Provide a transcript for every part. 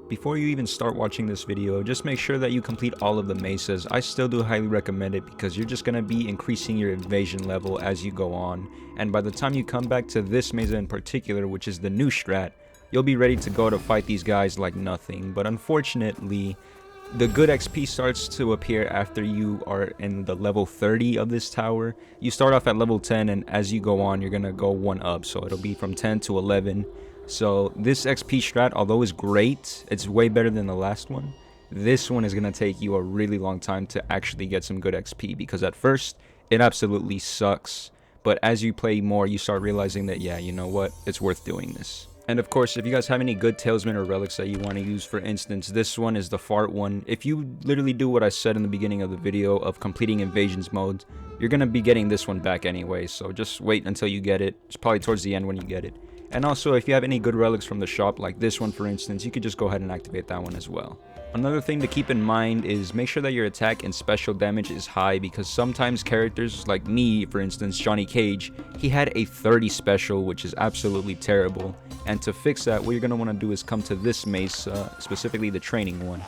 Before you even start watching this video, just make sure that you complete all of the mesas. I still do highly recommend it because you're just going to be increasing your evasion level as you go on. And by the time you come back to this mesa in particular, which is the new strat, you'll be ready to go to fight these guys like nothing. But unfortunately, the good XP starts to appear after you are in the level 30 of this tower. You start off at level 10, and as you go on, you're going to go one up. So it'll be from 10 to 11. So this XP strat, although is great, it's way better than the last one. This one is going to take you a really long time to actually get some good XP, because at first it absolutely sucks. But as you play more, you start realizing that, yeah, you know what, it's worth doing this. And of course, if you guys have any good talisman or relics that you want to use, for instance, this one is the fart one. If you literally do what I said in the beginning of the video of completing invasions modes, you're going to be getting this one back anyway. So just wait until you get it. It's probably towards the end when you get it. And also, if you have any good relics from the shop, like this one for instance, you could just go ahead and activate that one as well. Another thing to keep in mind is make sure that your attack and special damage is high, because sometimes characters like me, for instance, Johnny Cage, he had a 30 special, which is absolutely terrible. And to fix that, what you're going to want to do is come to this mace, specifically the training one.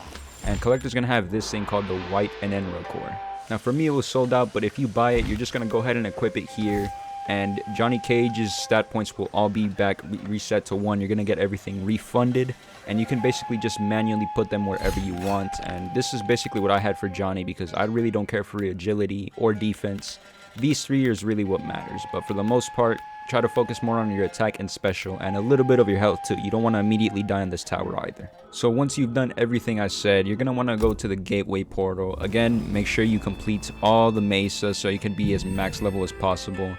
And Collector's going to have this thing called the White and Enra Core. Now for me it was sold out, but if you buy it, you're just going to go ahead and equip it here. And Johnny Cage's stat points will all be back reset to 1. You're going to get everything refunded. And you can basically just manually put them wherever you want. And this is basically what I had for Johnny, because I really don't care for agility or defense. These 3 is really what matters. But for the most part, try to focus more on your attack and special, and a little bit of your health too. You don't want to immediately die in this tower either. So once you've done everything I said, you're going to want to go to the gateway portal. Again, make sure you complete all the mesas so you can be as max level as possible.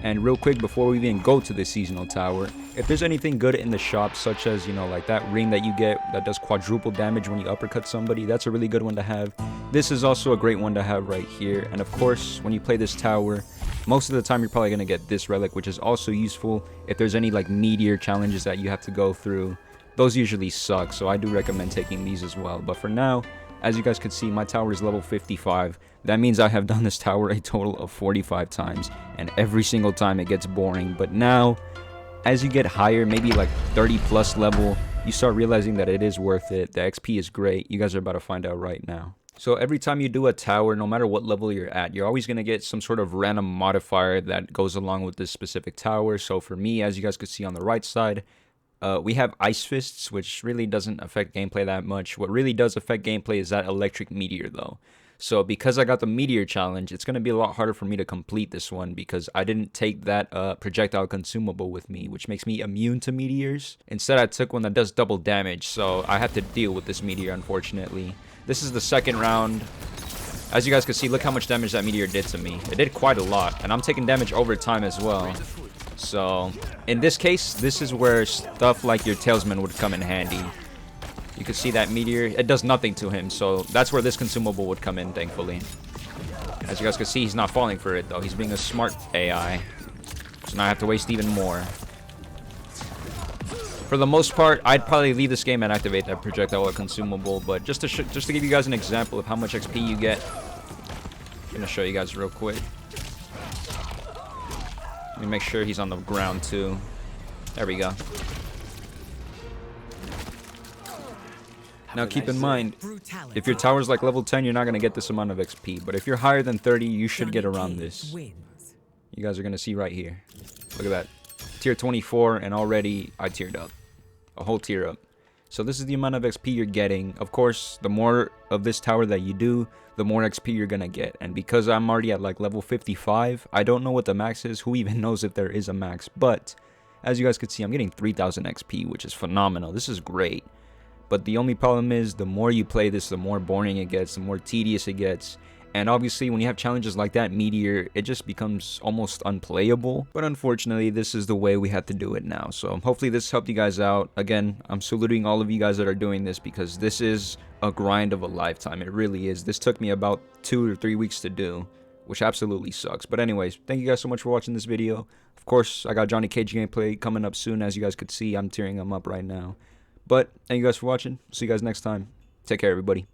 And real quick, before we even go to the seasonal tower, if there's anything good in the shop, such as, you know, like that ring that you get that does quadruple damage when you uppercut somebody, that's a really good one to have. This is also a great one to have right here. And of course, when you play this tower, most of the time you're probably going to get this relic, which is also useful if there's any like meteor challenges that you have to go through. Those usually suck, so I do recommend taking these as well. But for now, as you guys can see, my tower is level 55. That means I have done this tower a total of 45 times, and every single time it gets boring. But now, as you get higher, maybe like 30 plus level, you start realizing that it is worth it. The XP is great. You guys are about to find out right now. So every time you do a tower, no matter what level you're at, you're always going to get some sort of random modifier that goes along with this specific tower. So for me, as you guys could see on the right side, we have Ice Fists, which really doesn't affect gameplay that much. What really does affect gameplay is that Electric Meteor, though. So because I got the Meteor challenge, it's going to be a lot harder for me to complete this one, because I didn't take that projectile consumable with me, which makes me immune to meteors. Instead, I took one that does double damage, so I have to deal with this meteor, unfortunately. This is the second round. As you guys can see, look how much damage that meteor did to me. It did quite a lot, and I'm taking damage over time as well. So in this case, this is where stuff like your talisman would come in handy. You can see that meteor, it does nothing to him, so that's where this consumable would come in, thankfully. As you guys can see, he's not falling for it though. He's being a smart AI, so now I have to waste even more. For the most part, I'd probably leave this game and activate that projectile or consumable, but just to give you guys an example of how much XP you get, I'm gonna show you guys real quick. Let me make sure he's on the ground too. There we go. Now keep in mind, if your tower's like level 10, you're not going to get this amount of XP. But if you're higher than 30, you should get around this. You guys are going to see right here. Look at that. Tier 24, and already I tiered up. A whole tier up. So this is the amount of XP you're getting. Of course, the more of this tower that you do, the more XP you're going to get. And because I'm already at like level 55, I don't know what the max is. Who even knows if there is a max? But as you guys can see, I'm getting 3000 XP, which is phenomenal. This is great. But the only problem is, the more you play this, the more boring it gets, the more tedious it gets. And obviously, when you have challenges like that Meteor, it just becomes almost unplayable. But unfortunately, this is the way we have to do it now. So hopefully this helped you guys out. Again, I'm saluting all of you guys that are doing this, because this is a grind of a lifetime. It really is. This took me about 2 or 3 weeks to do, which absolutely sucks. But anyways, thank you guys so much for watching this video. Of course, I got Johnny Cage gameplay coming up soon. As you guys could see, I'm tearing him up right now. But thank you guys for watching. See you guys next time. Take care, everybody.